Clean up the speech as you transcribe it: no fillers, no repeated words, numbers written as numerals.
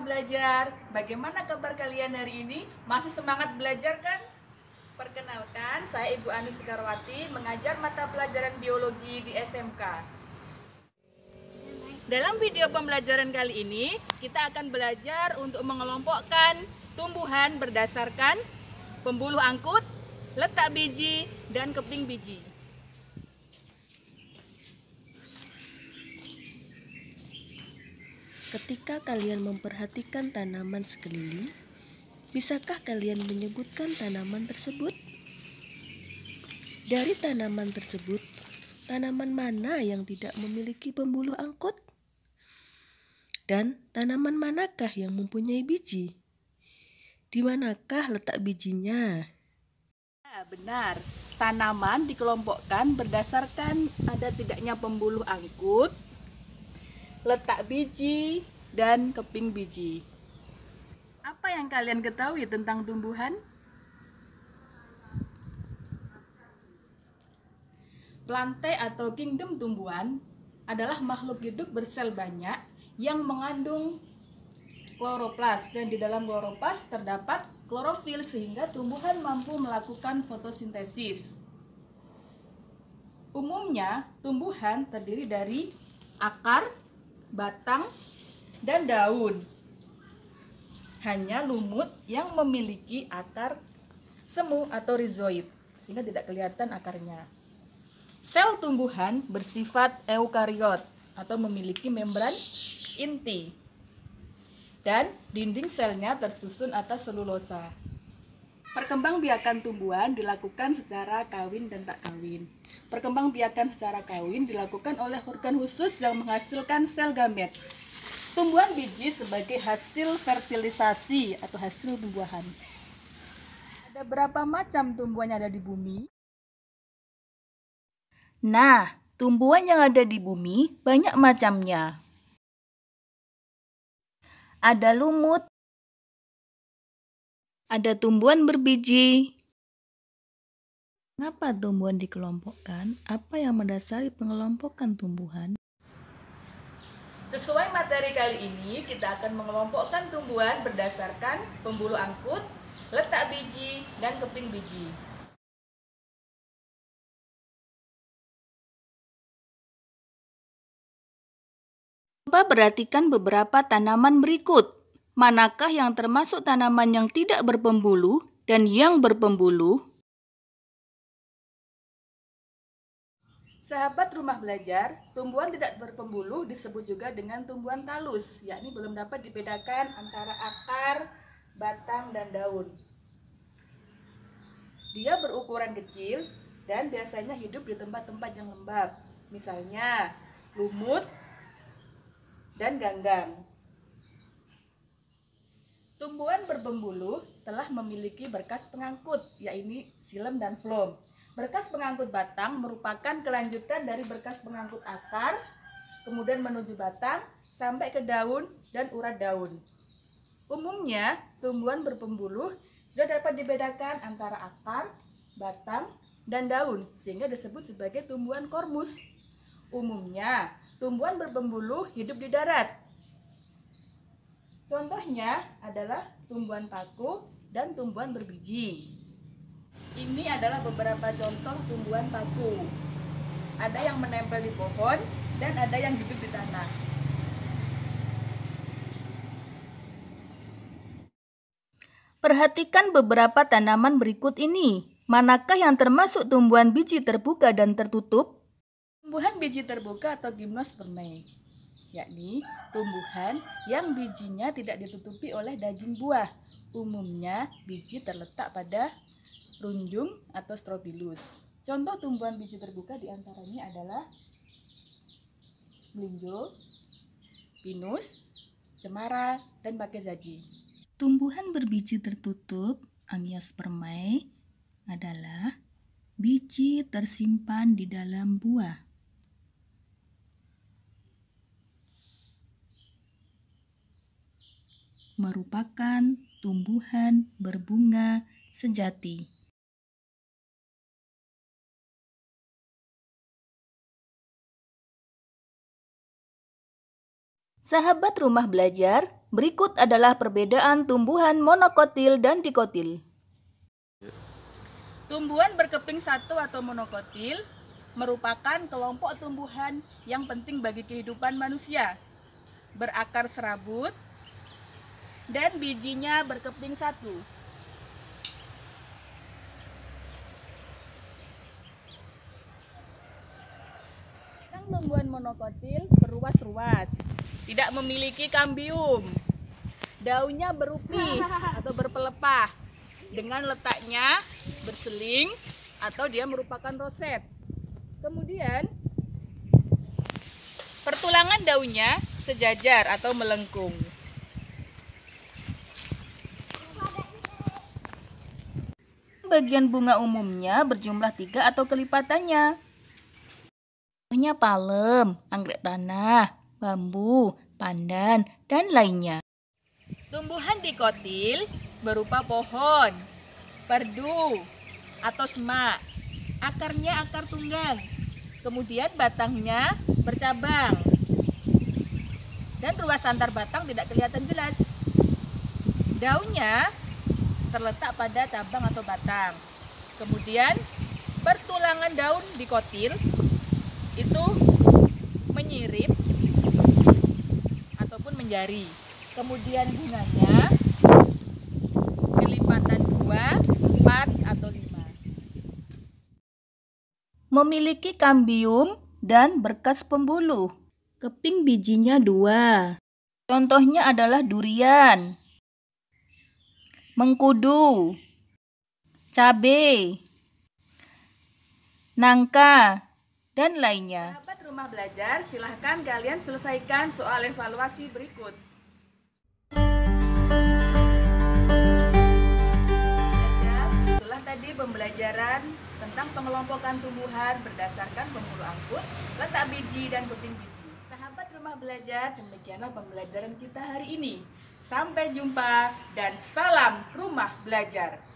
belajar. Bagaimana kabar kalian hari ini? Masih semangat belajar kan? Perkenalkan, saya Ibu Ani Sekarwati, mengajar mata pelajaran biologi di SMK. Dalam video pembelajaran kali ini, kita akan belajar untuk mengelompokkan tumbuhan berdasarkan pembuluh angkut, letak biji, dan keping biji. Ketika kalian memperhatikan tanaman sekeliling, bisakah kalian menyebutkan tanaman tersebut? Dari tanaman tersebut, tanaman mana yang tidak memiliki pembuluh angkut? Dan tanaman manakah yang mempunyai biji? Di manakah letak bijinya? Benar, tanaman dikelompokkan berdasarkan ada tidaknya pembuluh angkut, letak biji, dan keping biji. Apa yang kalian ketahui tentang tumbuhan? Plantae atau kingdom tumbuhan adalah makhluk hidup bersel banyak yang mengandung kloroplas, dan di dalam kloroplas terdapat klorofil sehingga tumbuhan mampu melakukan fotosintesis. Umumnya, tumbuhan terdiri dari akar, batang, dan daun. Hanya lumut yang memiliki akar semu atau rizoid, sehingga tidak kelihatan akarnya. Sel tumbuhan bersifat eukariot atau memiliki membran inti, dan dinding selnya tersusun atas selulosa. Perkembangbiakan tumbuhan dilakukan secara kawin dan tak kawin. Perkembangbiakan secara kawin dilakukan oleh organ khusus yang menghasilkan sel gamet. Tumbuhan biji sebagai hasil fertilisasi atau hasil tumbuhan. Ada berapa macam tumbuhan yang ada di bumi? Nah, tumbuhan yang ada di bumi banyak macamnya. Ada lumut, ada tumbuhan berbiji. Mengapa tumbuhan dikelompokkan? Apa yang mendasari pengelompokan tumbuhan? Sesuai materi kali ini, kita akan mengelompokkan tumbuhan berdasarkan pembuluh angkut, letak biji, dan keping biji. Coba perhatikan beberapa tanaman berikut. Manakah yang termasuk tanaman yang tidak berpembuluh dan yang berpembuluh? Sahabat rumah belajar, tumbuhan tidak berpembuluh disebut juga dengan tumbuhan talus, yakni belum dapat dibedakan antara akar, batang, dan daun. Dia berukuran kecil dan biasanya hidup di tempat-tempat yang lembab, misalnya lumut dan ganggang. Tumbuhan berpembuluh telah memiliki berkas pengangkut, yaitu xilem dan floem. Berkas pengangkut batang merupakan kelanjutan dari berkas pengangkut akar, kemudian menuju batang, sampai ke daun dan urat daun. Umumnya, tumbuhan berpembuluh sudah dapat dibedakan antara akar, batang, dan daun, sehingga disebut sebagai tumbuhan kormus. Umumnya, tumbuhan berpembuluh hidup di darat. Contohnya adalah tumbuhan paku dan tumbuhan berbiji. Ini adalah beberapa contoh tumbuhan paku. Ada yang menempel di pohon dan ada yang hidup di tanah. Perhatikan beberapa tanaman berikut ini. Manakah yang termasuk tumbuhan biji terbuka dan tertutup? Tumbuhan biji terbuka atau gymnospermae, yakni tumbuhan yang bijinya tidak ditutupi oleh daging buah. Umumnya biji terletak pada runjung atau strobilus. Contoh tumbuhan biji terbuka diantaranya adalah melinjo, pinus, cemara, dan bakezaji. Tumbuhan berbiji tertutup, Angiospermae, adalah biji tersimpan di dalam buah. Merupakan tumbuhan berbunga sejati. Sahabat rumah belajar, Berikut adalah perbedaan tumbuhan monokotil dan dikotil. Tumbuhan berkeping satu atau monokotil merupakan kelompok tumbuhan yang penting bagi kehidupan manusia. Berakar serabut dan bijinya berkeping satu. Tumbuhan monokotil berruas-ruas, tidak memiliki kambium. Daunnya berupi atau berpelepah, dengan letaknya berseling atau dia merupakan roset. Kemudian pertulangan daunnya sejajar atau melengkung. Bagian bunga umumnya berjumlah 3 atau kelipatannya. Contohnya palem, anggrek tanah, bambu, pandan, dan lainnya. Tumbuhan dikotil berupa pohon, perdu, atau semak. Akarnya akar tunggang, kemudian batangnya bercabang. Dan ruas antar batang tidak kelihatan jelas. Daunnya terletak pada cabang atau batang. Kemudian pertulangan daun dikotil itu menyirip ataupun menjari. Kemudian bunganya kelipatan 2, 4, atau 5. Memiliki kambium dan berkas pembuluh. Keping bijinya 2. Contohnya adalah durian, mengkudu, cabai, nangka, dan lainnya. Sahabat Rumah Belajar, silahkan kalian selesaikan soal evaluasi berikut. Itulah tadi pembelajaran tentang pengelompokan tumbuhan berdasarkan pembuluh angkut, letak biji, dan keping biji. Sahabat Rumah Belajar, demikianlah pembelajaran kita hari ini. Sampai jumpa dan salam Rumah Belajar.